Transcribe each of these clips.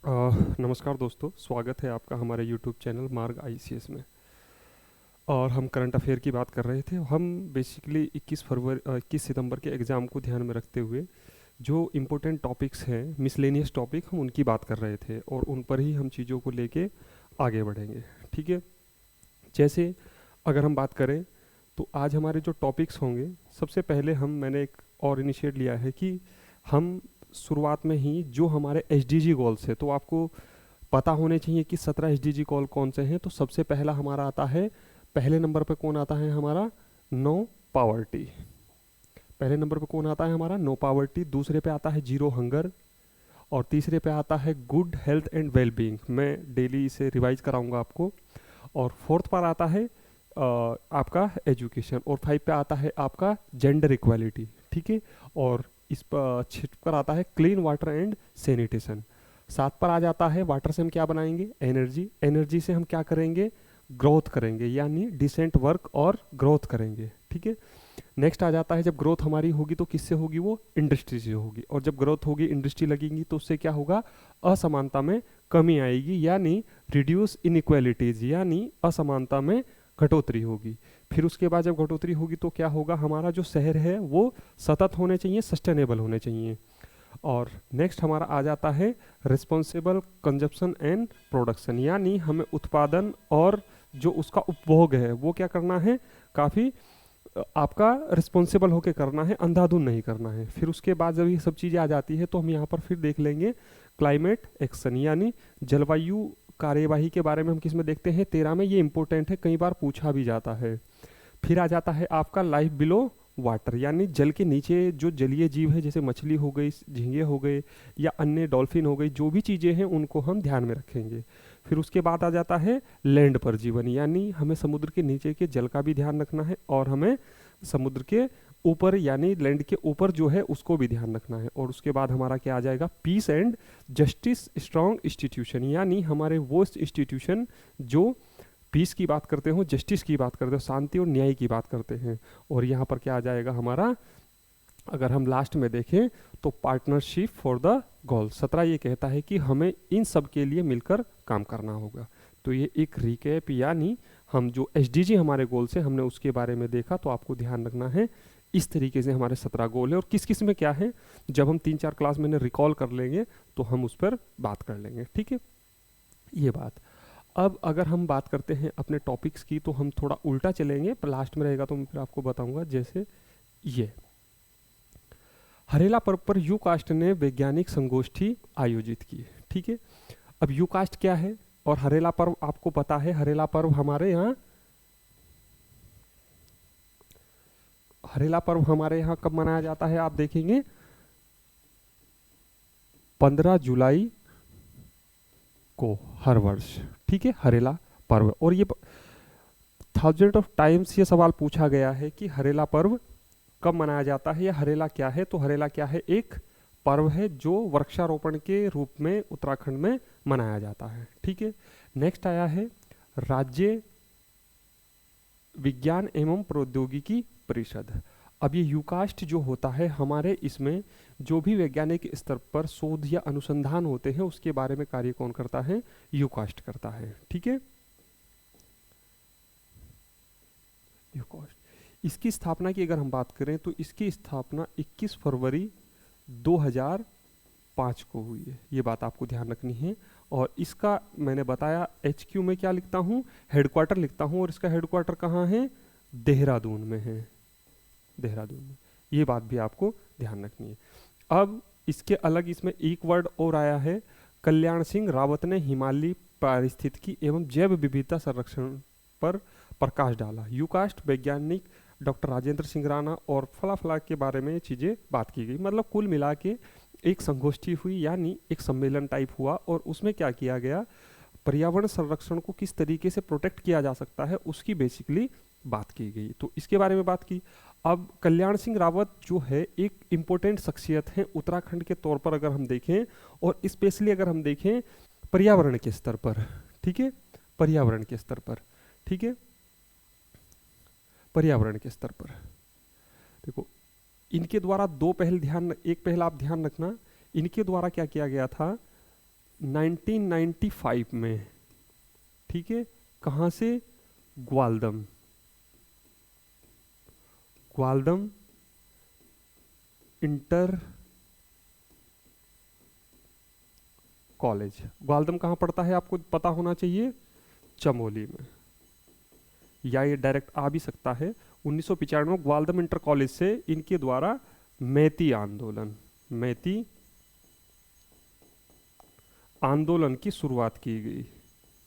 नमस्कार दोस्तों, स्वागत है आपका हमारे यूट्यूब चैनल मार्ग आईसीएस में। और हम करंट अफेयर की बात कर रहे थे। हम बेसिकली 21 सितंबर के एग्ज़ाम को ध्यान में रखते हुए जो इम्पोर्टेंट टॉपिक्स हैं, मिसलेनियस टॉपिक, हम उनकी बात कर रहे थे और उन पर ही हम चीज़ों को लेके आगे बढ़ेंगे। ठीक है। जैसे अगर हम बात करें तो आज हमारे जो टॉपिक्स होंगे, सबसे पहले मैंने एक और इनिशिएट लिया है कि हम शुरुआत में ही जो हमारे एसडीजी गोल्स है, तो आपको पता होने चाहिए कि 17 एसडीजी कॉल कौन से हैं। तो सबसे पहला हमारा आता है, पहले नंबर पे कौन आता है हमारा, नो पावर्टी। पहले नंबर पे कौन आता है हमारा, नो पावर्टी। दूसरे पे आता है जीरो हंगर। और तीसरे पे आता है गुड हेल्थ एंड वेलबींग। मैं डेली इसे रिवाइज कराऊंगा आपको। और फोर्थ पर आता है आपका एजुकेशन। और 5 पे आता है आपका जेंडर इक्वालिटी। ठीक है। और इस पर 6 पर आता है क्लीन वाटर एंड सैनिटेशन। 7 पर आ जाता है वाटर से हम क्या बनाएंगे, एनर्जी। एनर्जी से हम क्या करेंगे, ग्रोथ करेंगे, यानी डिसेंट वर्क और ग्रोथ करेंगे। ठीक है। नेक्स्ट आ जाता है, जब ग्रोथ हमारी होगी तो किससे होगी, वो इंडस्ट्री से होगी। और जब ग्रोथ होगी, इंडस्ट्री लगेंगी, तो उससे क्या होगा, असमानता में कमी आएगी, यानी रिड्यूस इनइक्वालिटीज, यानी असमानता में घटोतरी होगी। फिर उसके बाद जब घटोतरी होगी तो क्या होगा, हमारा जो शहर है वो सतत होने चाहिए, सस्टेनेबल होने चाहिए। और नेक्स्ट हमारा आ जाता है रिस्पॉन्सिबल कंजप्शन एंड प्रोडक्शन, यानी हमें उत्पादन और जो उसका उपभोग है वो क्या करना है, काफ़ी आपका रिस्पॉन्सिबल होके करना है, अंधाधुन नहीं करना है। फिर उसके बाद जब ये सब चीज़ें आ जाती है तो हम यहाँ पर फिर देख लेंगे क्लाइमेट एक्शन, यानी जलवायु कार्यवाही के बारे में हम किस में देखते हैं, 13 में। ये इंपॉर्टेंट है, कई बार पूछा भी जाता है। फिर आ जाता है आपका लाइफ बिलो वाटर, यानी जल के नीचे जो जलीय जीव है, जैसे मछली हो गई, झींगे हो गए, या अन्य डॉल्फिन हो गई, जो भी चीज़ें हैं उनको हम ध्यान में रखेंगे। फिर उसके बाद आ जाता है लैंड पर जीवन, यानी हमें समुद्र के नीचे के जल का भी ध्यान रखना है, और हमें समुद्र के ऊपर यानी लैंड के ऊपर जो है उसको भी ध्यान रखना है। और उसके बाद हमारा क्या आ जाएगा, peace and justice strong institution, यानी हमारे वो इंस्टीट्यूशन जो पीस की बात करते हो, जस्टिस की बात करते हो, शांति और न्याय की बात करते हैं। और यहाँ पर क्या आ जाएगा हमारा, अगर हम लास्ट में देखें तो पार्टनरशिप फॉर द गोल। 17 ये कहता है कि हमें इन सब के लिए मिलकर काम करना होगा। तो ये एक रिकैप, यानी हम जो एसडीजी हमारे गोल से हमने उसके बारे में देखा। तो आपको ध्यान रखना है, इस तरीके से हमारे 17 गोल है और किस किस में क्या है, जब हम 3-4 क्लास में रिकॉल कर लेंगे तो हम उस पर बात कर लेंगे। ठीक है, ये बात। अब अगर हम बात करते हैं अपने टॉपिक्स की, तो हम थोड़ा उल्टा चलेंगे, पर लास्ट में रहेगा तो मैं फिर आपको बताऊंगा। जैसे ये हरेला पर्व पर यूकास्ट ने वैज्ञानिक संगोष्ठी आयोजित की। ठीक है। अब यूकास्ट क्या है और हरेला पर्व आपको पता है। हरेला पर्व हमारे यहाँ, हरेला पर्व हमारे यहाँ कब मनाया जाता है, आप देखेंगे 15 जुलाई को हर वर्ष। ठीक है, हरेला पर्व। और ये थाउजेंड ऑफ टाइम्स ये सवाल पूछा गया है कि हरेला पर्व कब मनाया जाता है या हरेला क्या है। तो हरेला क्या है, एक पर्व है जो वृक्षारोपण के रूप में उत्तराखंड में मनाया जाता है। ठीक है। नेक्स्ट आया है राज्य विज्ञान एवं प्रौद्योगिकी परिषद। अब ये यूकास्ट जो होता है हमारे, इसमें जो भी वैज्ञानिक स्तर पर शोध या अनुसंधान होते हैं उसके बारे में कार्य कौन करता है, यूकास्ट करता है। ठीक है, यूकास्ट। इसकी स्थापना की अगर हम बात करें तो इसकी स्थापना 21 फरवरी 2005 को हुई है। ये बात आपको ध्यान रखनी है। और इसका मैंने बताया HQ में क्या लिखता हूँ, हेडक्वार्टर लिखता हूँ, और इसका हेडक्वार्टर कहाँ है, देहरादून में है, देहरादून में। ये बात भी आपको ध्यान रखनी है। अब इसके अलग इसमें एक वर्ड और आया है, कल्याण सिंह रावत ने हिमालयी पारिस्थितिकी एवं जैव विविधता संरक्षण पर प्रकाश डाला। यूकास्ट वैज्ञानिक डॉक्टर राजेंद्र सिंह राणा और फला फला के बारे में चीज़ें बात की गई। मतलब कुल मिला के एक संगोष्ठी हुई, यानी एक सम्मेलन टाइप हुआ, और उसमें क्या किया गया, पर्यावरण संरक्षण को किस तरीके से प्रोटेक्ट किया जा सकता है उसकी बेसिकली बात की गई। तो इसके बारे में बात की। अब कल्याण सिंह रावत जो है एक इम्पोर्टेंट शख्सियत है उत्तराखंड के तौर पर अगर हम देखें, और स्पेशली अगर हम देखें पर्यावरण के स्तर पर। ठीक है, पर्यावरण के स्तर पर। ठीक है, पर्यावरण के स्तर पर देखो, इनके द्वारा दो पहल ध्यान, एक पहल आप ध्यान रखना, इनके द्वारा क्या किया गया था, 1995 में, ठीक है, कहाँ से, ग्वालदम, ग्वालदम इंटर कॉलेज। ग्वालदम कहाँ पड़ता है आपको पता होना चाहिए, चमोली में, या ये डायरेक्ट आ भी सकता है। 1995 में ग्वालदम इंटर कॉलेज से इनके द्वारा मैती आंदोलन, मैती आंदोलन की शुरुआत की गई,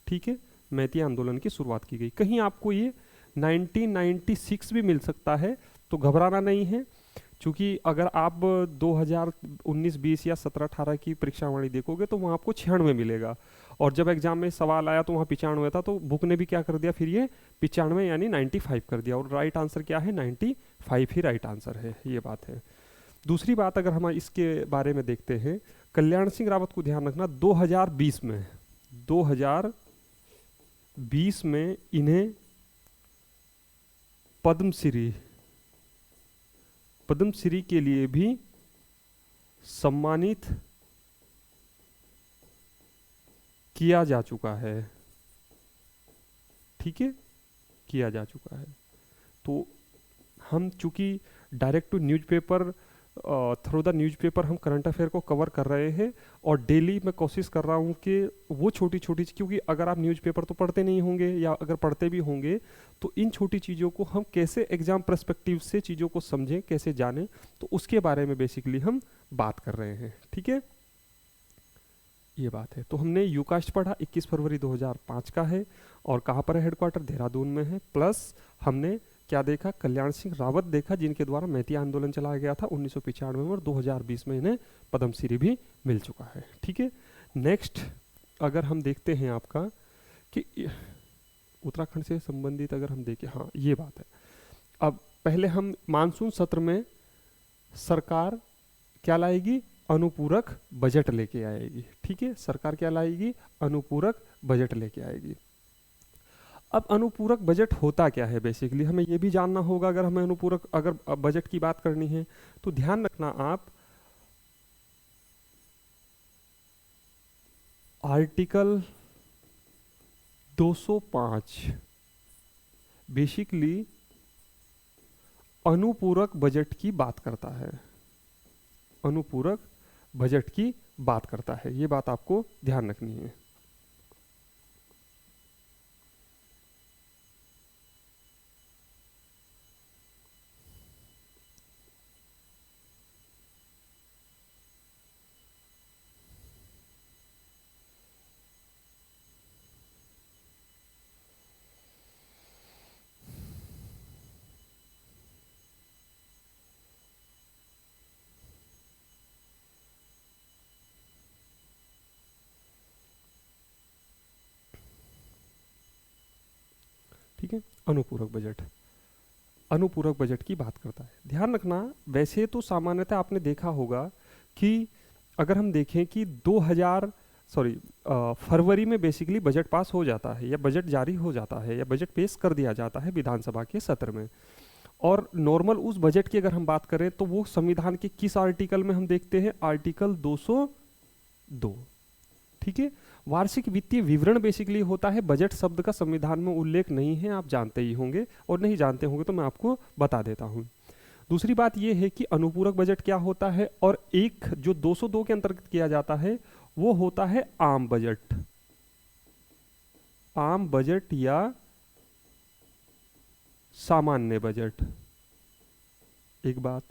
ठीक है, मैती आंदोलन की शुरुआत की गई। कहीं आपको ये 1996 भी मिल सकता है, तो घबराना नहीं है, क्योंकि अगर आप 2019-20 या 17-18 की परीक्षावाणी देखोगे तो वहाँ आपको 96 मिलेगा, और जब एग्जाम में सवाल आया तो वहाँ 95 था, तो बुक ने भी क्या कर दिया फिर ये 95 यानी 95 कर दिया, और राइट आंसर क्या है, 95 ही राइट आंसर है, ये बात है। दूसरी बात अगर हम इसके बारे में देखते हैं, कल्याण सिंह रावत को ध्यान रखना, 2020 में इन्हें पद्मश्री के लिए भी सम्मानित किया जा चुका है, ठीक है, किया जा चुका है। तो हम चूंकि direct to newspaper, through the newspaper हम करंट अफेयर को कवर कर रहे हैं, और डेली मैं कोशिश कर रहा हूँ कि वो छोटी छोटी, क्योंकि अगर आप न्यूज़पेपर तो पढ़ते नहीं होंगे, या अगर पढ़ते भी होंगे तो इन छोटी चीज़ों को हम कैसे एग्जाम पर्सपेक्टिव से चीज़ों को समझें, कैसे जानें, तो उसके बारे में बेसिकली हम बात कर रहे हैं, ठीक है, ये बात है। तो हमने यूकास्ट पढ़ा, 21 फरवरी 2005 का है, और कहाँ पर है हेडक्वार्टर, देहरादून में है, प्लस हमने क्या देखा, कल्याण सिंह रावत देखा, जिनके द्वारा मैती आंदोलन चलाया गया था 1995 में, और 2020 में इन्हें पद्मश्री भी मिल चुका है, ठीक है। नेक्स्ट अगर हम देखते हैं आपका कि उत्तराखंड से संबंधित अगर हम देखें, हाँ ये बात है। अब पहले हम मानसून सत्र में सरकार क्या लाएगी, अनुपूरक बजट लेके आएगी, ठीक है, सरकार क्या लाएगी, अनुपूरक बजट लेके आएगी। अब अनुपूरक बजट होता क्या है, बेसिकली हमें यह भी जानना होगा, अगर हमें अनुपूरक अगर बजट की बात करनी है तो ध्यान रखना आप, आर्टिकल 205 बेसिकली अनुपूरक बजट की बात करता है, अनुपूरक बजट की बात करता है, ये बात आपको ध्यान रखनी है। ठीक है, अनुपूरक बजट, अनुपूरक बजट की बात करता है। ध्यान रखना, वैसे तो सामान्यतः आपने देखा होगा कि अगर हम देखें कि फरवरी में बेसिकली बजट पास हो जाता है, या बजट जारी हो जाता है, या बजट पेश कर दिया जाता है विधानसभा के सत्र में, और नॉर्मल उस बजट की अगर हम बात करें तो वो संविधान के किस आर्टिकल में हम देखते हैं, आर्टिकल 202, ठीक है। वार्षिक वित्तीय विवरण बेसिकली होता है, बजट शब्द का संविधान में उल्लेख नहीं है, आप जानते ही होंगे, और नहीं जानते होंगे तो मैं आपको बता देता हूं। दूसरी बात यह है कि अनुपूरक बजट क्या होता है, और एक जो 202 के अंतर्गत किया जाता है वो होता है आम बजट, आम बजट या सामान्य बजट, एक बात।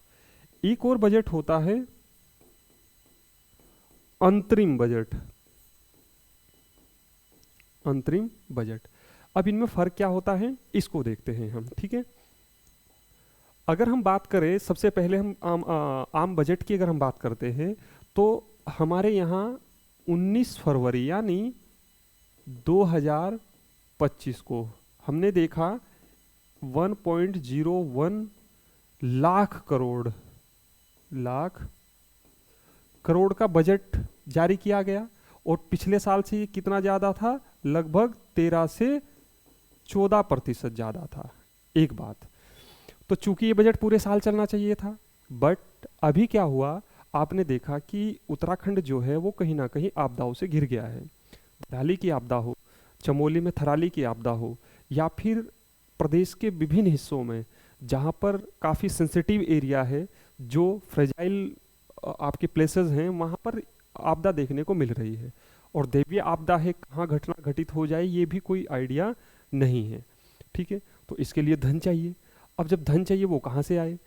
एक और बजट होता है अंतरिम बजट, अंतरिम बजट। अब इनमें फर्क क्या होता है इसको देखते हैं हम, ठीक है। अगर हम बात करें, सबसे पहले हम आम बजट की अगर हम बात करते हैं तो हमारे यहाँ 19 फरवरी यानी 2025 को हमने देखा 1.01 लाख करोड़ का बजट जारी किया गया, और पिछले साल से ये कितना ज़्यादा था, लगभग 13 से 14% ज़्यादा था, एक बात। तो चूंकि ये बजट पूरे साल चलना चाहिए था, बट अभी क्या हुआ, आपने देखा कि उत्तराखंड जो है वो कहीं ना कहीं आपदाओं से घिर गया है। दिवाली की आपदा हो, चमोली में थराली की आपदा हो, या फिर प्रदेश के विभिन्न हिस्सों में जहाँ पर काफ़ी सेंसिटिव एरिया है, जो फ्रेजाइल आपके प्लेसेस हैं, वहाँ पर आपदा देखने को मिल रही है। और दैवीय आपदा है, कहाँ घटना घटित हो जाए ये भी कोई आइडिया नहीं है। ठीक है, तो इसके लिए धन चाहिए। अब जब धन चाहिए वो कहाँ से आए?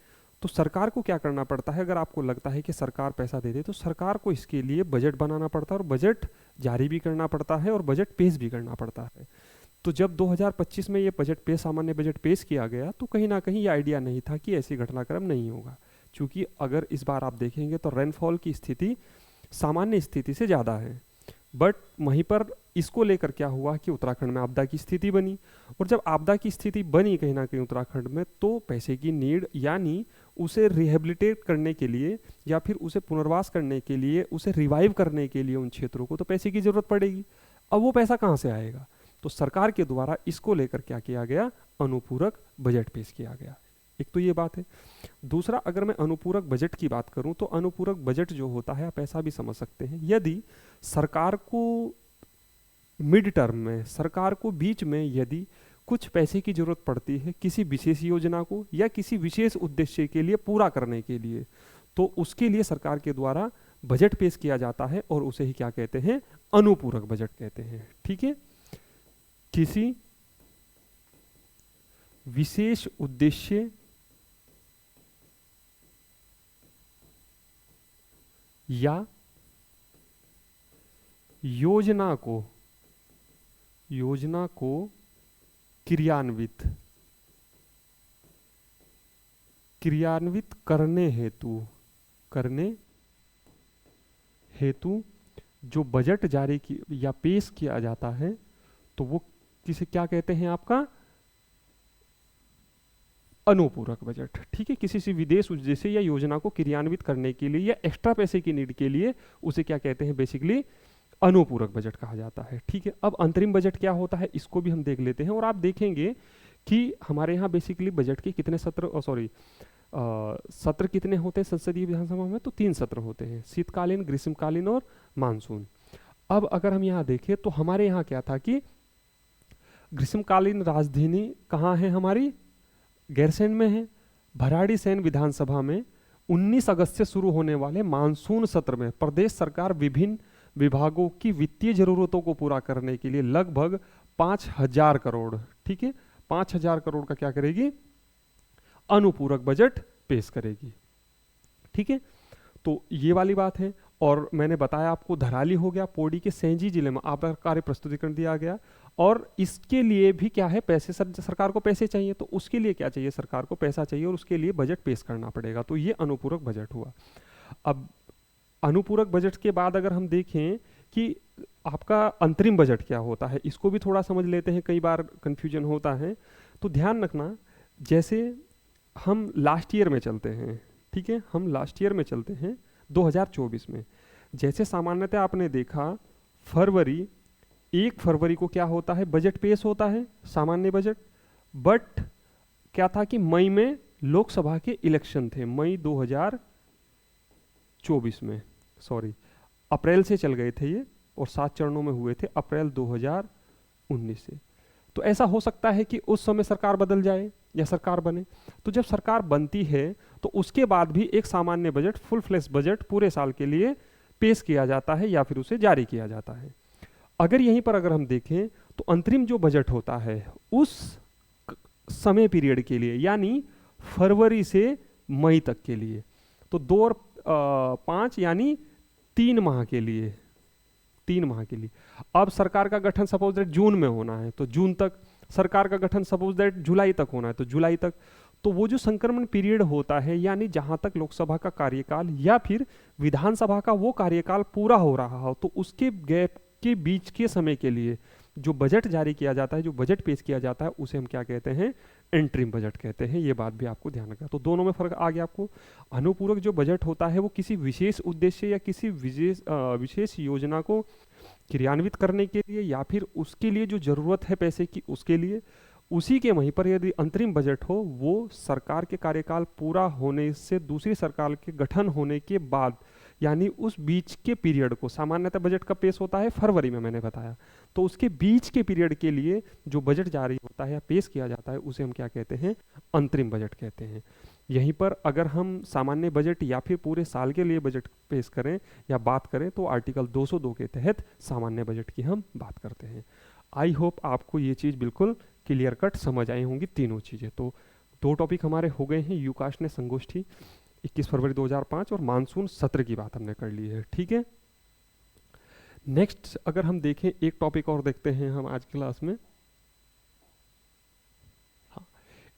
तो सरकार को क्या करना पड़ता है? अगर आपको लगता है कि सरकार पैसा दे दे, तो सरकार को इसके लिए बजट बनाना पड़ता है, और बजट जारी भी करना पड़ता है, और बजट पेश भी करना पड़ता है। तो जब 2025 में ये बजट पेश सामान्य बजट पेश किया गया, तो कहीं ना कहीं ये आइडिया नहीं था कि ऐसी घटनाक्रम नहीं होगा। क्योंकि अगर इस बार आप देखेंगे तो रेनफॉल की स्थिति सामान्य स्थिति से ज़्यादा है। बट वहीं पर इसको लेकर क्या हुआ कि उत्तराखंड में आपदा की स्थिति बनी, और जब आपदा की स्थिति बनी कहीं ना कहीं उत्तराखंड में, तो पैसे की नीड, यानी उसे रिहेबिलिटेट करने के लिए या फिर उसे पुनर्वास करने के लिए, उसे रिवाइव करने के लिए उन क्षेत्रों को तो पैसे की ज़रूरत पड़ेगी। अब वो पैसा कहाँ से आएगा? तो सरकार के द्वारा इसको लेकर क्या किया गया? अनुपूरक बजट पेश किया गया। एक तो ये बात है। दूसरा, अगर मैं अनुपूरक बजट की बात करूं, तो अनुपूरक बजट जो होता है, आप ऐसा भी समझ सकते हैं, यदि सरकार को मिड टर्म में, सरकार को बीच में यदि कुछ पैसे की जरूरत पड़ती है किसी विशेष योजना को या किसी विशेष उद्देश्य के लिए पूरा करने के लिए, तो उसके लिए सरकार के द्वारा बजट पेश किया जाता है, और उसे ही क्या कहते हैं? अनुपूरक बजट कहते हैं। ठीक है, किसी विशेष उद्देश्य या योजना को क्रियान्वित करने हेतु जो बजट जारी की या पेश किया जाता है, तो वो किसे क्या कहते हैं? आपका अनुपूरक बजट। ठीक है, किसी से विदेश उद्देश्य या योजना को क्रियान्वित करने के लिए या एक्स्ट्रा पैसे की नीड के लिए उसे क्या कहते हैं? बेसिकली अनुपूरक बजट कहा जाता है। ठीक है, अब अंतरिम बजट क्या होता है इसको भी हम देख लेते हैं। और आप देखेंगे कि हमारे यहाँ बेसिकली बजट के कितने सत्र कितने होते हैं संसदीय विधानसभा में? तो 3 सत्र होते हैं, शीतकालीन, ग्रीष्मकालीन और मानसून। अब अगर हम यहाँ देखें तो हमारे यहाँ क्या था कि ग्रीष्मकालीन राजधानी कहाँ है हमारी? गैरसैंण में है। भराड़ीसैंण विधानसभा में 19 अगस्त से शुरू होने वाले मानसून सत्र में प्रदेश सरकार विभिन्न विभागों की वित्तीय जरूरतों को पूरा करने के लिए लगभग 5,000 करोड़, ठीक है, 5,000 करोड़ का क्या करेगी? अनुपूरक बजट पेश करेगी। ठीक है, तो ये वाली बात है। और मैंने बताया आपको धराली हो गया, पौड़ी के सैंजी जिले में आपदा कार्य प्रस्तुतिकरण दिया गया, और इसके लिए भी क्या है? पैसे, सरकार को पैसे चाहिए, तो उसके लिए क्या चाहिए? सरकार को पैसा चाहिए, और उसके लिए बजट पेश करना पड़ेगा। तो ये अनुपूरक बजट हुआ। अब अनुपूरक बजट के बाद अगर हम देखें कि आपका अंतरिम बजट क्या होता है, इसको भी थोड़ा समझ लेते हैं, कई बार कंफ्यूजन होता है। तो ध्यान रखना, जैसे हम लास्ट ईयर में चलते हैं, ठीक है, हम लास्ट ईयर में चलते हैं 2024 में। जैसे सामान्यतः आपने देखा 1 फरवरी को क्या होता है? बजट पेश होता है, सामान्य बजट। बट क्या था कि मई में लोकसभा के इलेक्शन थे, मई 2024 में, सॉरी अप्रैल से चल गए थे ये, और 7 चरणों में हुए थे अप्रैल 2019 से। तो ऐसा हो सकता है कि उस समय सरकार बदल जाए या सरकार बने। तो जब सरकार बनती है तो उसके बाद भी एक सामान्य बजट, फुल फ्लेश बजट पूरे साल के लिए पेश किया जाता है या फिर उसे जारी किया जाता है। अगर यहीं पर अगर हम देखें तो अंतरिम जो बजट होता है उस समय पीरियड के लिए, यानी फरवरी से मई तक के लिए, तो 2 और 5 यानी 3 माह के लिए, 3 माह के लिए। अब सरकार का गठन सपोज दैट जून में होना है तो जून तक, सरकार का गठन सपोज दैट जुलाई तक होना है तो जुलाई तक। तो वो जो संक्रमण पीरियड होता है, यानी जहां तक लोकसभा का कार्यकाल या फिर विधानसभा का वो कार्यकाल पूरा हो रहा हो, तो उसके गैप के बीच के समय के लिए जो बजट जारी किया जाता है, जो बजट पेश किया जाता है, उसे हम क्या कहते हैं? इंटरिम बजट कहते हैं। ये बात भी आपको ध्यान रखना। तो दोनों में फर्क आ गया आपको। अनुपूरक जो बजट होता है वो किसी विशेष उद्देश्य या किसी विशेष योजना को क्रियान्वित करने के लिए या फिर उसके लिए जो जरूरत है पैसे की, उसके लिए। उसी के वहीं पर यदि अंतरिम बजट हो, वो सरकार के कार्यकाल पूरा होने से दूसरी सरकार के गठन होने के बाद यानी उस बीच के पीरियड को, सामान्यतः बजट कब पेश होता है, फरवरी में मैंने बताया, तो उसके बीच के पीरियड के लिए जो बजट जारी होता है या पेश किया जाता है उसे हम क्या कहते हैं, अंतरिम बजट कहते हैं। यहीं पर अगर हम सामान्य बजट या फिर पूरे साल के लिए बजट पेश करें या बात करें तो आर्टिकल 202 के तहत सामान्य बजट की हम बात करते हैं। आई होप आपको ये चीज़ बिल्कुल क्लियर कट समझ आई होंगी तीनों चीज़ें। तो दो टॉपिक हमारे हो गए हैं, यूकाश ने संगोष्ठी 21 फरवरी 2005 और मानसून सत्र की बात हमने कर ली है, ठीक है। नेक्स्ट अगर हम देखें, एक टॉपिक और देखते हैं हम आज की क्लास में। हाँ,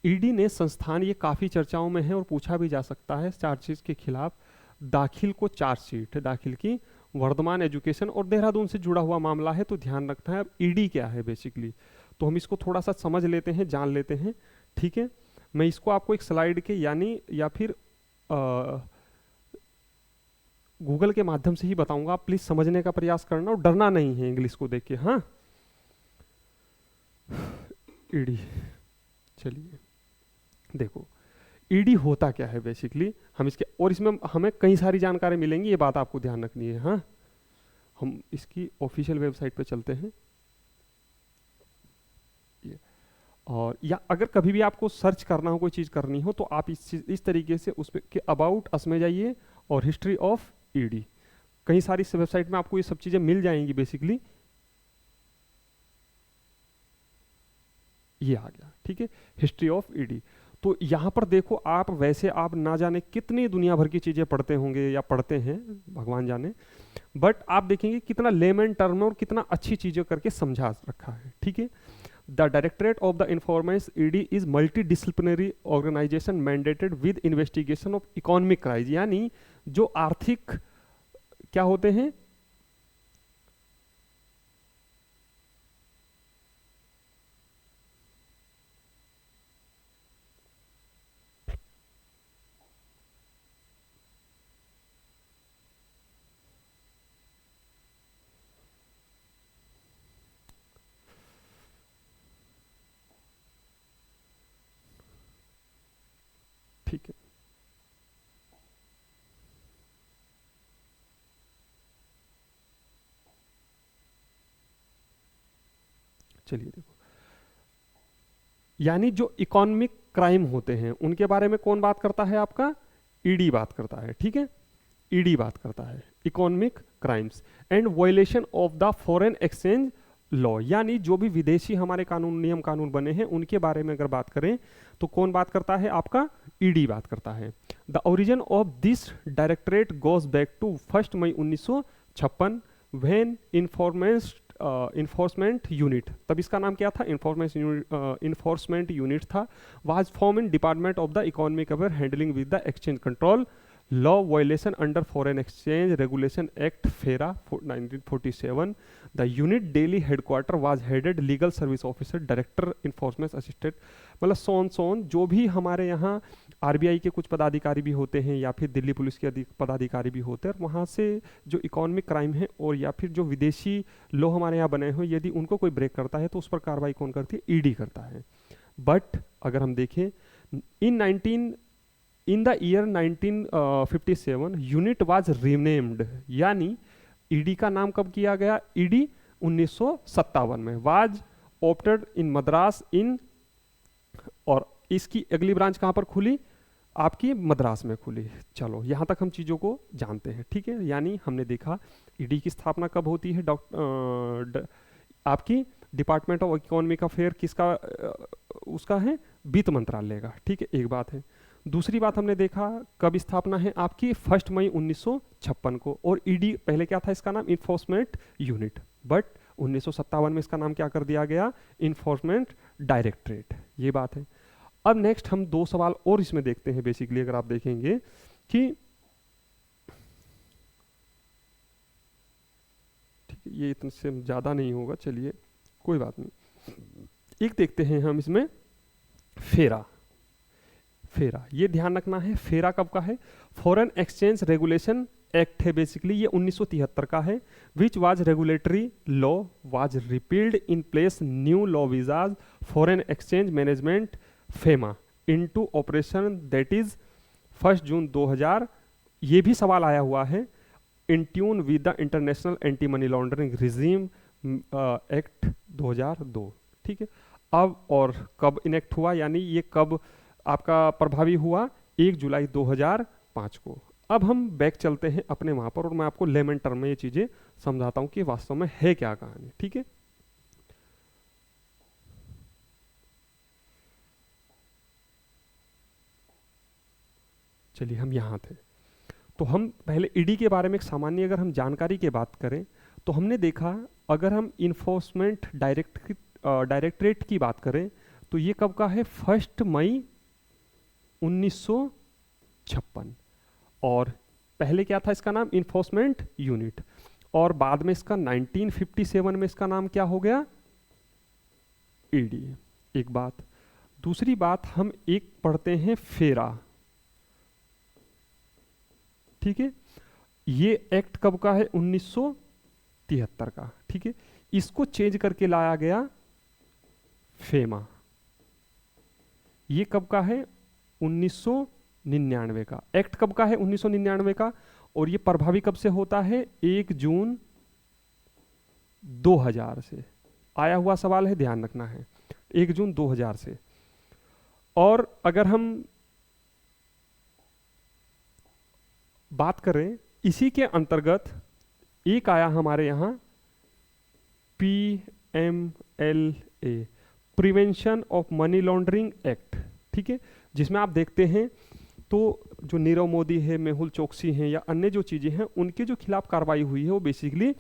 ईडी ने संस्थान, ये काफ़ी चर्चाओं में है और पूछा भी जा सकता है, चार्जशीट के खिलाफ दाखिल को चार्जशीट दाखिल की, वर्धमान एजुकेशन और देहरादून से जुड़ा हुआ मामला है, तो ध्यान रखना है। अब ईडी क्या है बेसिकली, तो हम इसको थोड़ा सा समझ लेते हैं, जान लेते हैं, ठीक है। मैं इसको आपको एक स्लाइड के यानी या फिर गूगल के माध्यम से ही बताऊंगा, आप प्लीज समझने का प्रयास करना और डरना नहीं है इंग्लिश को देख के। हाँ, ईडी, चलिए देखो ईडी होता क्या है बेसिकली, हम इसके, और इसमें हमें कई सारी जानकारी मिलेंगी, ये बात आपको ध्यान रखनी है। हाँ, हम इसकी ऑफिशियल वेबसाइट पे चलते हैं, और या अगर कभी भी आपको सर्च करना हो, कोई चीज़ करनी हो, तो आप इस तरीके से उस के अबाउट अस में जाइए और हिस्ट्री ऑफ ईडी, कई सारी इस वेबसाइट में आपको ये सब चीज़ें मिल जाएंगी बेसिकली। ये आ गया, ठीक है, हिस्ट्री ऑफ ईडी। तो यहाँ पर देखो आप, वैसे आप ना जाने कितनी दुनिया भर की चीज़ें पढ़ते होंगे या पढ़ते हैं, भगवान जाने, बट आप देखेंगे कितना लेमन टर्म और कितना अच्छी चीज़ें करके समझा रखा है, ठीक है। The Directorate of the Enforcement ED is multidisciplinary organization mandated with investigation of economic crisis, यानी जो आर्थिक क्या होते हैं, ठीक है, चलिए देखो, यानी जो इकोनॉमिक क्राइम होते हैं उनके बारे में कौन बात करता है, आपका ईडी बात करता है, ठीक है, ईडी बात करता है, economic crimes and violation of the foreign exchange law, यानी जो भी विदेशी हमारे कानून, नियम कानून बने हैं उनके बारे में अगर बात करें तो कौन बात करता है, आपका ईडी बात करता है। The origin of this directorate goes back to 1 May 1956 when enforcement unit, तब इसका नाम क्या था, इन्फोर्समेंट यूनिट था, was form in department of the economic affair handling with the exchange control law violation under foreign exchange regulation act FERA 1947। The unit Delhi headquarter was headed legal service officer director enforcement assistant, मतलब सोन जो भी हमारे यहाँ RBI के कुछ पदाधिकारी भी होते हैं या फिर दिल्ली पुलिस के पदाधिकारी भी होते हैं, और वहाँ से जो इकोनॉमिक क्राइम है और या फिर जो विदेशी लॉ हमारे यहाँ बने हुए, यदि उनको कोई ब्रेक करता है तो उस पर कार्रवाई कौन करती है, ईडी करता है। बट अगर हम देखें in the year 1957 unit was renamed, यानी ईडी का नाम कब किया गया, ईडी 1957 में, वाज ऑप्टेड इन मद्रास इन, और इसकी अगली ब्रांच कहां पर खुली, आपकी मद्रास में खुली। चलो यहां तक हम चीजों को जानते हैं, ठीक है। यानी हमने देखा ईडी की स्थापना कब होती है, आपकी डिपार्टमेंट ऑफ इकोनॉमिक अफेयर किसका, उसका है, वित्त मंत्रालय का, ठीक है, एक बात है। दूसरी बात हमने देखा कब स्थापना है आपकी, 1 मई 1956 को, और ईडी पहले क्या था, इसका नाम इन्फोर्समेंट यूनिट, बट 1957 में इसका नाम क्या कर दिया गया, इन्फोर्समेंट डायरेक्टरेट, ये बात है। अब नेक्स्ट हम दो सवाल और इसमें देखते हैं बेसिकली, अगर आप देखेंगे कि ठीक है, ये इतने से ज़्यादा नहीं होगा, चलिए कोई बात नहीं। एक देखते हैं हम इसमें फेरा, ये ध्यान रखना है, फेरा कब का है, फॉरेन एक्सचेंज रेगुलेशन एक्ट है बेसिकली, ये 1973 का है, which was regulatory law was repealed in place new law विजाज foreign exchange management FEMA into operation that is 1 जून 2000। ये भी सवाल आया हुआ है, in tune with the international anti money laundering regime act 2002। ठीक है, अब और कब इनेक्ट हुआ, यानी ये कब आपका प्रभावी हुआ, 1 जुलाई 2005 को। अब हम बैक चलते हैं अपने वहाँ पर और मैं आपको लेमन टर्म में ये चीज़ें समझाता हूँ कि वास्तव में है क्या कहानी। ठीक है, चलिए हम यहाँ थे। तो हम पहले ईडी के बारे में एक सामान्य अगर हम जानकारी की बात करें तो हमने देखा, अगर हम इन्फोर्समेंट डायरेक्टरेट की बात करें तो ये कब का है, 1 मई 1956। और पहले क्या था इसका नाम, इन्फोर्समेंट यूनिट, और बाद में इसका 1957 में इसका नाम क्या हो गया, ईडी। एक बात। दूसरी बात, हम एक पढ़ते हैं फेरा। ठीक है, ये एक्ट कब का है, 1973 का। ठीक है, इसको चेंज करके लाया गया फेमा। ये कब का है, 1999 का। एक्ट कब का है, 1999 का। और ये प्रभावी कब से होता है, 1 जून 2000 से। आया हुआ सवाल है, ध्यान रखना है, 1 जून 2000 से। और अगर हम बात करें इसी के अंतर्गत, एक आया हमारे यहाँ PMLA, prevention of money laundering act. ठीक है, जिसमें आप देखते हैं तो जो नीरव मोदी है, मेहुल चोकसी हैं, या अन्य जो चीज़ें हैं, उनके जो खिलाफ कार्रवाई हुई है वो बेसिकली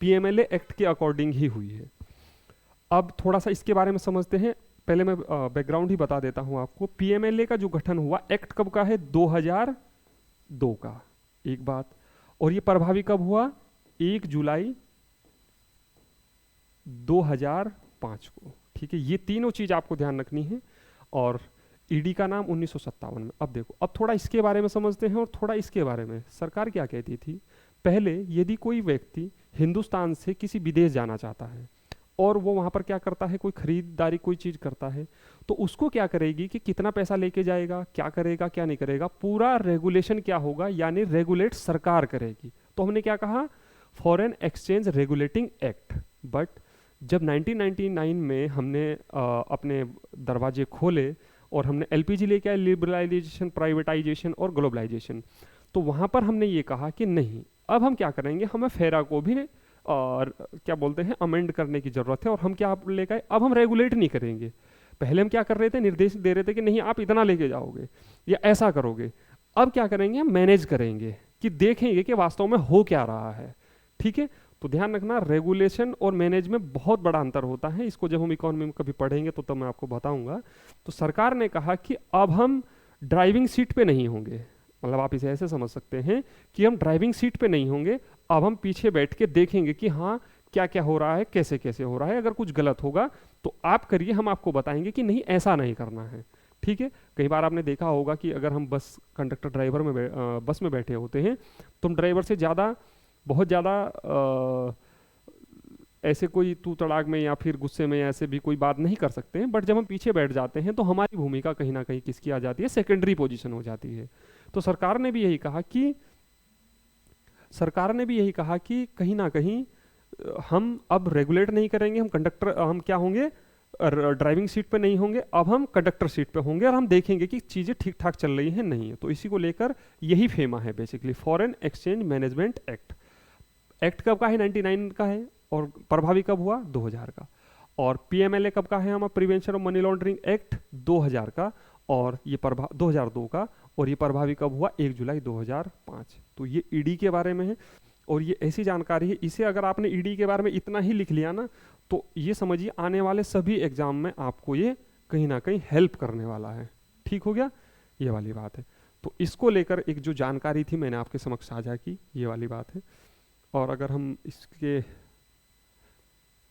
PMLA एक्ट के अकॉर्डिंग ही हुई है। अब थोड़ा सा इसके बारे में समझते हैं। पहले मैं बैकग्राउंड ही बता देता हूँ आपको। PMLA का जो गठन हुआ, एक्ट कब का है, 2002 का। एक बात। और ये प्रभावी कब हुआ, 1 जुलाई 2005 को। ठीक है, ये तीनों चीज आपको ध्यान रखनी है। और ईडी का नाम 1957 में। अब देखो, अब थोड़ा इसके बारे में समझते हैं और थोड़ा इसके बारे में सरकार क्या कहती थी। पहले यदि कोई व्यक्ति हिंदुस्तान से किसी विदेश जाना चाहता है और वो वहाँ पर क्या करता है, कोई खरीदारी कोई चीज़ करता है, तो उसको क्या करेगी कि कितना पैसा लेके जाएगा, क्या करेगा क्या नहीं करेगा, पूरा रेगुलेशन क्या होगा, यानी रेगुलेट सरकार करेगी। तो हमने क्या कहा, foreign exchange regulating act. But जब 1999 में हमने अपने दरवाजे खोले और हमने एलपीजी लेके आए, लिबरलाइजेशन, प्राइवेटाइजेशन और ग्लोबलाइजेशन, तो वहाँ पर हमने ये कहा कि नहीं, अब हम क्या करेंगे, हमें फेरा को भी और क्या बोलते हैं अमेंड करने की ज़रूरत है। और हम क्या लेकर आए, अब हम रेगुलेट नहीं करेंगे। पहले हम क्या कर रहे थे, निर्देश दे रहे थे कि नहीं आप इतना लेके जाओगे या ऐसा करोगे। अब क्या करेंगे, हम मैनेज करेंगे, कि देखेंगे कि वास्तव में हो क्या रहा है। ठीक है, तो ध्यान रखना, रेगुलेशन और मैनेज में बहुत बड़ा अंतर होता है। इसको जब हम इकोनॉमी में कभी पढ़ेंगे तो तब मैं आपको बताऊंगा। तो सरकार ने कहा कि अब हम ड्राइविंग सीट पे नहीं होंगे, मतलब आप इसे ऐसे समझ सकते हैं कि हम ड्राइविंग सीट पे नहीं होंगे, अब हम पीछे बैठ के देखेंगे कि हाँ क्या क्या हो रहा है, कैसे कैसे हो रहा है। अगर कुछ गलत होगा तो आप करिए, हम आपको बताएंगे कि नहीं ऐसा नहीं करना है। ठीक है, कई बार आपने देखा होगा कि अगर हम बस कंडक्टर ड्राइवर में बस में बैठे होते हैं तो हम ड्राइवर से ज़्यादा, बहुत ज़्यादा ऐसे कोई तू तड़ाक में या फिर गुस्से में ऐसे भी कोई बात नहीं कर सकते हैं। बट जब हम पीछे बैठ जाते हैं तो हमारी भूमिका कहीं ना कहीं किसकी आ जाती है, सेकेंडरी पोजीशन हो जाती है। तो सरकार ने भी यही कहा कि कहीं ना कहीं हम अब रेगुलेट नहीं करेंगे, हम कंडक्टर, हम क्या होंगे, ड्राइविंग सीट पे नहीं होंगे, अब हम कंडक्टर सीट पे होंगे और हम देखेंगे कि चीज़ें ठीक ठाक चल रही हैं नहीं है। तो इसी को लेकर यही फेमा है basically, foreign exchange management act. Act कब का है, 99 का है, और प्रभावी कब हुआ, 2000 का। और पीएमएलए कब का है, हमारा prevention of money laundering act 2000 का, और ये 2002 का। और ये प्रभावी कब हुआ, 1 जुलाई 2005। तो ये ईडी के बारे में है और ये ऐसी जानकारी है, इसे अगर आपने ईडी के बारे में इतना ही लिख लिया ना, तो ये समझिए आने वाले सभी एग्जाम में आपको ये कहीं ना कहीं हेल्प करने वाला है। ठीक हो गया, ये वाली बात है। तो इसको लेकर एक जो जानकारी थी मैंने आपके समक्ष साझा की, ये वाली बात है। और अगर हम इसके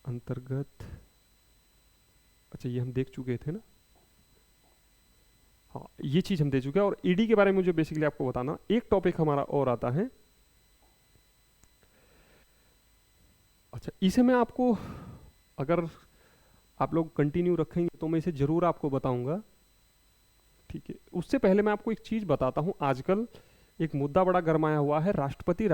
अंतर्गत, अच्छा ये हम देख चुके थे ना, हाँ ये चीज़ हम दे चुके हैं। और ईडी के बारे में मुझे बेसिकली आपको बताना, एक टॉपिक हमारा और आता है। अच्छा, इसे मैं आपको, अगर आप लोग कंटिन्यू रखेंगे तो मैं इसे ज़रूर आपको बताऊंगा। ठीक है, उससे पहले मैं आपको एक चीज़ बताता हूँ। आजकल एक मुद्दा बड़ा गरमाया हुआ है, राष्ट्रपति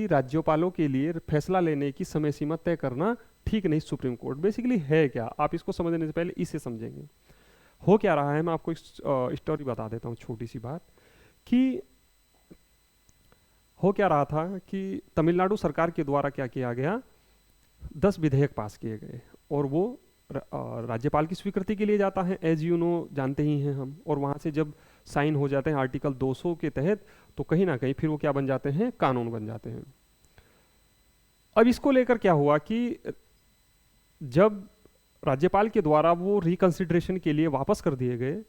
राज्यपालों के लिए फैसला लेने की समय सीमा तय करना ठीक नहीं सुप्रीम कोर्ट। बेसिकली है क्या, आप इसको समझने से पहले इसे समझेंगे। हो क्या रहा है, मैं आपको स्टोरी बता देता हूँ, छोटी सी बात कि हो क्या रहा था कि तमिलनाडु सरकार के द्वारा क्या किया गया, 10 विधेयक पास किए गए और वो राज्यपाल की स्वीकृति के लिए जाता है, एज यू नो, जानते ही हैं हम। और वहाँ से जब साइन हो जाते हैं आर्टिकल 200 के तहत, तो कहीं ना कहीं फिर वो क्या बन जाते हैं, कानून बन जाते हैं। अब इसको लेकर क्या हुआ कि जब राज्यपाल के द्वारा वो रिकंसिडरेशन के लिए वापस कर दिए गए,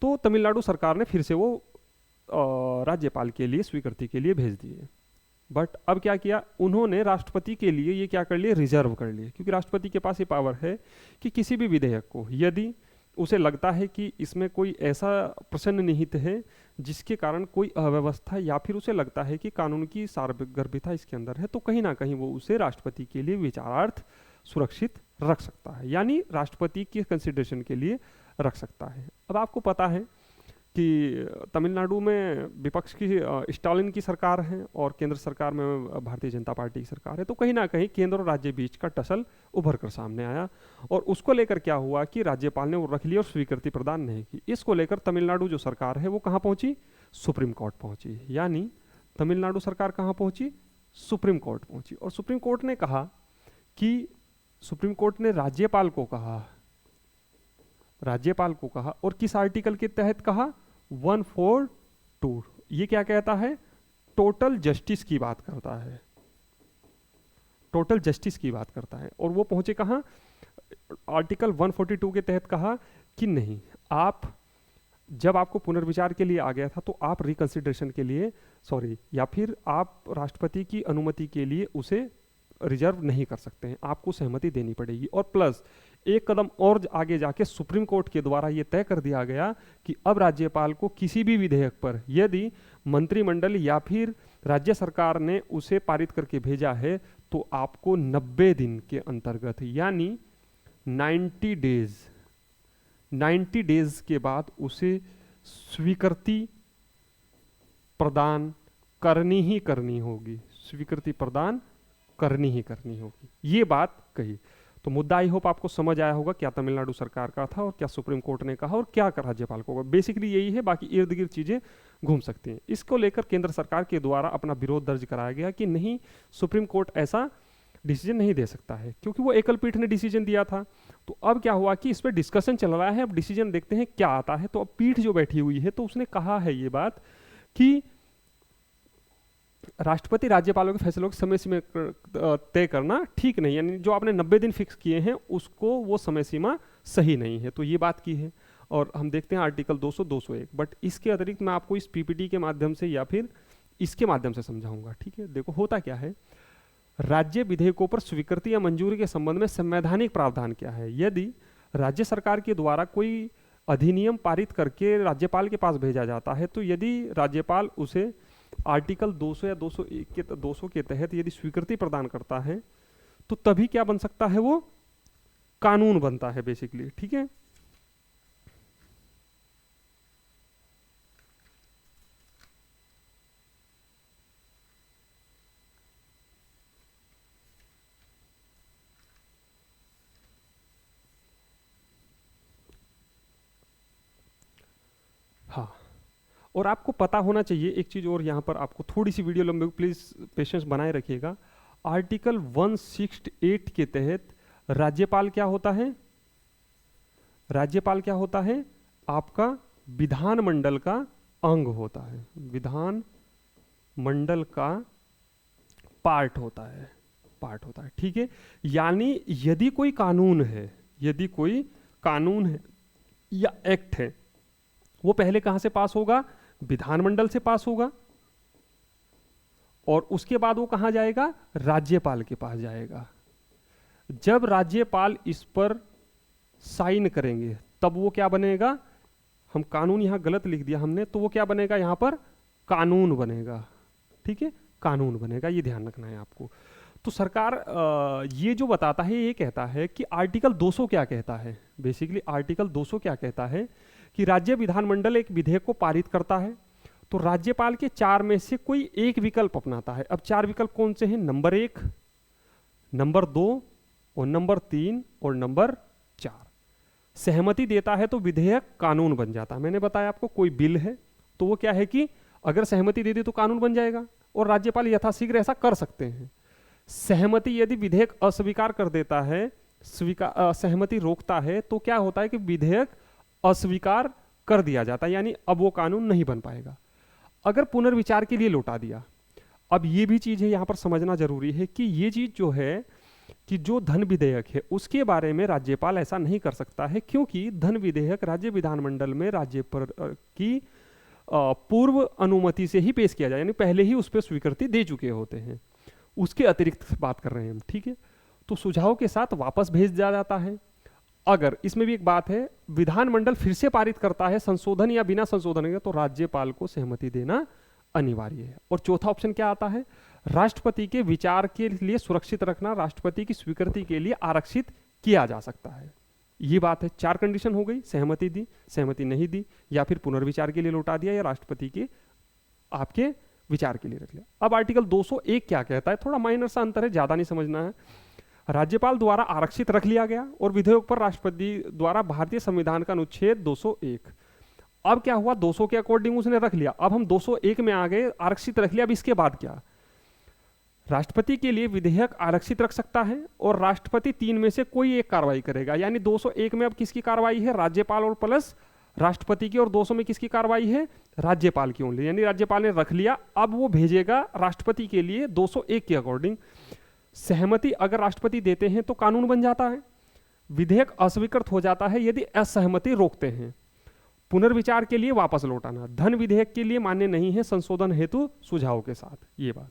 तो तमिलनाडु सरकार ने फिर से वो राज्यपाल के लिए स्वीकृति के लिए भेज दिए। बट अब क्या किया उन्होंने, राष्ट्रपति के लिए ये क्या कर लिए, रिजर्व कर लिए, क्योंकि राष्ट्रपति के पास ये पावर है कि किसी भी विधेयक को यदि उसे लगता है कि इसमें कोई ऐसा प्रश्न निहित है जिसके कारण कोई अव्यवस्था, या फिर उसे लगता है कि कानून की सार्वगर्भिता इसके अंदर है, तो कहीं ना कहीं वो उसे राष्ट्रपति के लिए विचारार्थ सुरक्षित रख सकता है, यानी राष्ट्रपति की कंसिडरेशन के लिए रख सकता है। अब आपको पता है कि तमिलनाडु में विपक्ष की स्टालिन की सरकार है और केंद्र सरकार में भारतीय जनता पार्टी की सरकार है, तो कहीं ना कहीं केंद्र और राज्य बीच का टसल उभर कर सामने आया। और उसको लेकर क्या हुआ कि राज्यपाल ने वो रख लिया और स्वीकृति प्रदान नहीं की। इसको लेकर तमिलनाडु जो सरकार है वो कहाँ पहुंची, सुप्रीम कोर्ट पहुंची। यानी तमिलनाडु सरकार कहाँ पहुंची, सुप्रीम कोर्ट पहुंची। और सुप्रीम कोर्ट ने कहा कि, सुप्रीम कोर्ट ने राज्यपाल को कहा, और किस आर्टिकल के तहत कहा, 142। ये क्या कहता है, टोटल जस्टिस की बात करता है, टोटल जस्टिस की बात करता है। और वो पहुंचे कहां, आर्टिकल 142 के तहत कहा कि नहीं, आप जब आपको पुनर्विचार के लिए आ गया था तो आप रिकंसिडरेशन के लिए, या फिर आप राष्ट्रपति की अनुमति के लिए उसे रिजर्व नहीं कर सकते हैं, आपको सहमति देनी पड़ेगी। और प्लस एक कदम और आगे जाके सुप्रीम कोर्ट के द्वारा यह तय कर दिया गया कि अब राज्यपाल को किसी भी विधेयक पर यदि मंत्रिमंडल या फिर राज्य सरकार ने उसे पारित करके भेजा है, तो आपको 90 दिन के अंतर्गत, यानी 90 डेज के बाद उसे स्वीकृति प्रदान करनी ही करनी होगी, स्वीकृति प्रदान करनी ही करनी होगी। ये बात कही। तो मुद्दा आई होप आपको समझ आया होगा, क्या तमिलनाडु सरकार का था और क्या सुप्रीम कोर्ट ने कहा और क्या राज्यपाल को। बेसिकली यही है, बाकी इर्द गिर्द चीजें घूम सकती हैं। इसको लेकर केंद्र सरकार के द्वारा अपना विरोध दर्ज कराया गया कि नहीं, सुप्रीम कोर्ट ऐसा डिसीजन नहीं दे सकता है, क्योंकि वो एकल पीठ ने डिसीजन दिया था। तो अब क्या हुआ कि इस पर डिस्कशन चल रहा है, अब डिसीजन देखते हैं क्या आता है। तो अब पीठ जो बैठी हुई है, तो उसने कहा है ये बात कि राष्ट्रपति राज्यपालों के फैसलों की समय सीमा तय करना ठीक नहीं, यानी जो आपने 90 दिन फिक्स किए हैं उसको, वो समय सीमा सही नहीं है। तो ये बात की है। और हम देखते हैं आर्टिकल 200, 201। बट इसके अतिरिक्त मैं आपको इस पीपीटी के माध्यम से या फिर इसके माध्यम से समझाऊंगा। ठीक है, देखो होता क्या है, राज्य विधेयकों पर स्वीकृति या मंजूरी के संबंध में संवैधानिक प्रावधान क्या है। यदि राज्य सरकार के द्वारा कोई अधिनियम पारित करके राज्यपाल के पास भेजा जाता है, तो यदि राज्यपाल उसे आर्टिकल 200 या 200 के तहत यदि स्वीकृति प्रदान करता है, तो तभी क्या बन सकता है, वो कानून बनता है बेसिकली। ठीक है, हाँ। और आपको पता होना चाहिए एक चीज और, यहां पर आपको थोड़ी सी वीडियो लंबी, प्लीज पेशेंस बनाए रखिएगा। आर्टिकल 168 के तहत राज्यपाल क्या होता है, राज्यपाल क्या होता है, आपका विधानमंडल का अंग होता है, विधान मंडल का पार्ट होता है, ठीक है। यानी यदि कोई कानून है, यदि कोई कानून है या एक्ट है, वो पहले कहां से पास होगा, विधानमंडल से पास होगा, और उसके बाद वो कहां जाएगा, राज्यपाल के पास जाएगा। जब राज्यपाल इस पर साइन करेंगे तब वो क्या बनेगा, हम कानून यहां गलत लिख दिया हमने, तो वो क्या बनेगा, यहां पर कानून बनेगा। ठीक है, कानून बनेगा, ये ध्यान रखना है आपको। तो सरकार ये जो बताता है, ये कहता है कि आर्टिकल 200 क्या कहता है। बेसिकली आर्टिकल 200 क्या कहता है कि राज्य विधानमंडल एक विधेयक को पारित करता है, तो राज्यपाल के 4 में से कोई एक विकल्प अपनाता है। अब 4 विकल्प कौन से हैं? नंबर 1, नंबर 2 और नंबर 3 और नंबर 4। सहमति देता है तो विधेयक कानून बन जाता है। मैंने बताया आपको, कोई बिल है तो वो क्या है कि अगर सहमति दे दी तो कानून बन जाएगा और राज्यपाल यथाशीघ्र ऐसा कर सकते हैं। सहमति यदि विधेयक अस्वीकार कर देता है, सहमति रोकता है, तो क्या होता है कि विधेयक अस्वीकार कर दिया जाता है, यानी अब वो कानून नहीं बन पाएगा। अगर पुनर्विचार के लिए लौटा दिया, अब ये भी चीज है यहां पर समझना जरूरी है कि ये चीज जो है कि जो धन विधेयक है उसके बारे में राज्यपाल ऐसा नहीं कर सकता है, क्योंकि धन विधेयक राज्य विधानमंडल में राज्यपाल की पूर्व अनुमति से ही पेश किया जाए, यानी पहले ही उस पर स्वीकृति दे चुके होते हैं। उसके अतिरिक्त बात कर रहे हैं हम, ठीक है। तो सुझाव के साथ वापस भेज दिया जाता है। अगर इसमें भी एक बात है, विधानमंडल फिर से पारित करता है संशोधन या बिना संशोधन के, तो राज्यपाल को सहमति देना अनिवार्य है। और चौथा ऑप्शन क्या आता है? राष्ट्रपति के विचार के लिए सुरक्षित रखना, राष्ट्रपति की स्वीकृति के लिए आरक्षित किया जा सकता है। ये बात है। 4 कंडीशन हो गई, सहमति दी, सहमति नहीं दी, या फिर पुनर्विचार के लिए लौटा दिया, या राष्ट्रपति के आपके विचार के लिए रख लिया। अब आर्टिकल 201 क्या कहता है? थोड़ा माइनर सा अंतर है, ज्यादा नहीं समझना है। राज्यपाल द्वारा आरक्षित रख लिया गया और विधेयक पर राष्ट्रपति द्वारा भारतीय संविधान का अनुच्छेद 201। अब क्या हुआ? 200 के अकॉर्डिंग उसने रख लिया, अब हम 201 में आ गए, आरक्षित रख लिया। अब इसके बाद क्या? राष्ट्रपति के लिए विधेयक आरक्षित रख सकता है और राष्ट्रपति 3 में से कोई एक कार्रवाई करेगा, यानी 201 में अब किसकी कार्रवाई है? राज्यपाल और प्लस राष्ट्रपति की। और 200 में किसकी कार्रवाई है? राज्यपाल की ओनली, यानी राज्यपाल ने रख लिया, अब वो भेजेगा राष्ट्रपति के लिए 201 के अकॉर्डिंग। सहमति अगर राष्ट्रपति देते हैं तो कानून बन जाता है। विधेयक अस्वीकृत हो जाता है यदि असहमति रोकते हैं। पुनर्विचार के लिए वापस लौटाना, धन विधेयक के लिए मान्य नहीं है, संशोधन हेतु सुझाव के साथ। ये बात,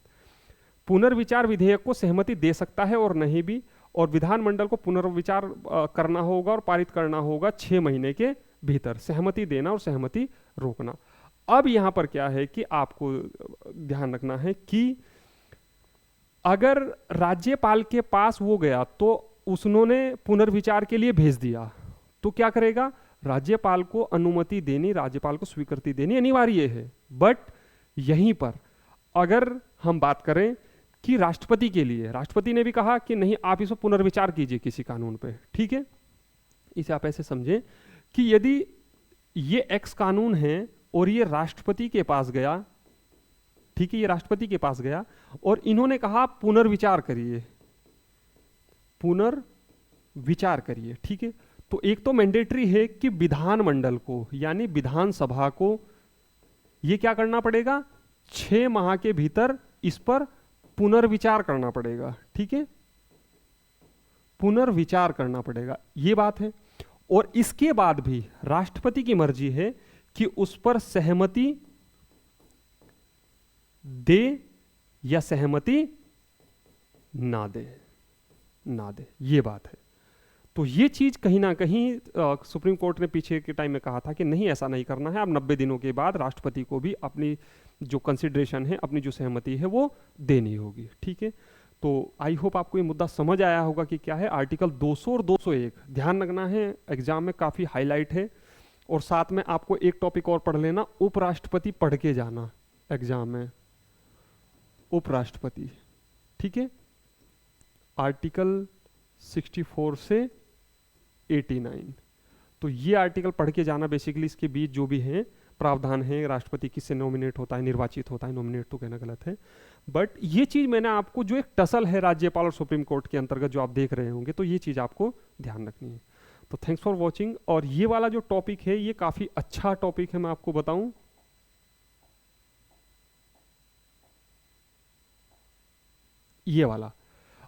पुनर्विचार विधेयक को सहमति दे सकता है और नहीं भी, और विधानमंडल को पुनर्विचार करना होगा और पारित करना होगा 6 महीने के भीतर। सहमति देना और सहमति रोकना। अब यहां पर क्या है कि आपको ध्यान रखना है कि अगर राज्यपाल के पास वो गया तो उसने पुनर्विचार के लिए भेज दिया, तो क्या करेगा? राज्यपाल को अनुमति देनी, राज्यपाल को स्वीकृति देनी अनिवार्य है। बट यहीं पर अगर हम बात करें कि राष्ट्रपति के लिए, राष्ट्रपति ने भी कहा कि नहीं, आप इसको पुनर्विचार कीजिए किसी कानून पे, ठीक है। इसे आप ऐसे समझें कि यदि ये एक्स कानून है और ये राष्ट्रपति के पास गया, ठीक है, ये राष्ट्रपति के पास गया और इन्होंने कहा पुनर्विचार करिए, पुनर्विचार करिए, ठीक है। तो एक तो मैंडेटरी है कि विधानमंडल को, यानी विधानसभा को ये क्या करना पड़ेगा? 6 माह के भीतर इस पर पुनर्विचार करना पड़ेगा, ठीक है, पुनर्विचार करना पड़ेगा, ये बात है। और इसके बाद भी राष्ट्रपति की मर्जी है कि उस पर सहमति दे या सहमति ना दे, ये बात है। तो ये चीज कहीं ना कहीं सुप्रीम कोर्ट ने पीछे के टाइम में कहा था कि नहीं, ऐसा नहीं करना है। अब 90 दिनों के बाद राष्ट्रपति को भी अपनी जो कंसिडरेशन है, अपनी जो सहमति है वो देनी होगी, ठीक है। तो आई होप आपको ये मुद्दा समझ आया होगा कि क्या है आर्टिकल 200 और 201। ध्यान रखना है, एग्जाम में काफी हाईलाइट है। और साथ में आपको एक टॉपिक और पढ़ लेना, उपराष्ट्रपति पढ़ के जाना एग्जाम में, उपराष्ट्रपति, ठीक है। आर्टिकल 64 से 89, तो ये आर्टिकल पढ़ के जाना। बेसिकली इसके बीच जो भी हैं प्रावधान है, राष्ट्रपति किससे नॉमिनेट होता है, निर्वाचित होता है, नॉमिनेट तो कहना गलत है, बट ये चीज मैंने आपको, जो एक टसल है राज्यपाल और सुप्रीम कोर्ट के अंतर्गत जो आप देख रहे होंगे, तो ये चीज आपको ध्यान रखनी है। तो थैंक्स फॉर वॉचिंग। और ये वाला जो टॉपिक है ये काफी अच्छा टॉपिक है, मैं आपको बताऊं। ये वाला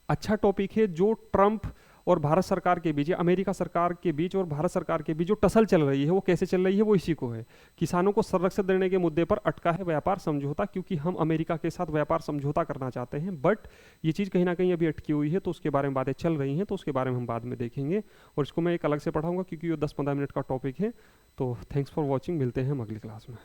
अच्छा टॉपिक है, जो ट्रंप और भारत सरकार के बीच, अमेरिका सरकार के बीच और भारत सरकार के बीच जो टसल चल रही है, वो कैसे चल रही है, वो इसी को है। किसानों को संरक्षण देने के मुद्दे पर अटका है व्यापार समझौता, क्योंकि हम अमेरिका के साथ व्यापार समझौता करना चाहते हैं, बट ये चीज़ कहीं ना कहीं अभी अटकी हुई है, तो उसके बारे में बातें चल रही हैं, तो उसके बारे में हम बाद में देखेंगे। और इसको मैं एक अलग से पढ़ाऊंगा, क्योंकि ये 10-15 मिनट का टॉपिक है। तो थैंक्स फॉर वॉचिंग, मिलते हैं हम अगली क्लास में।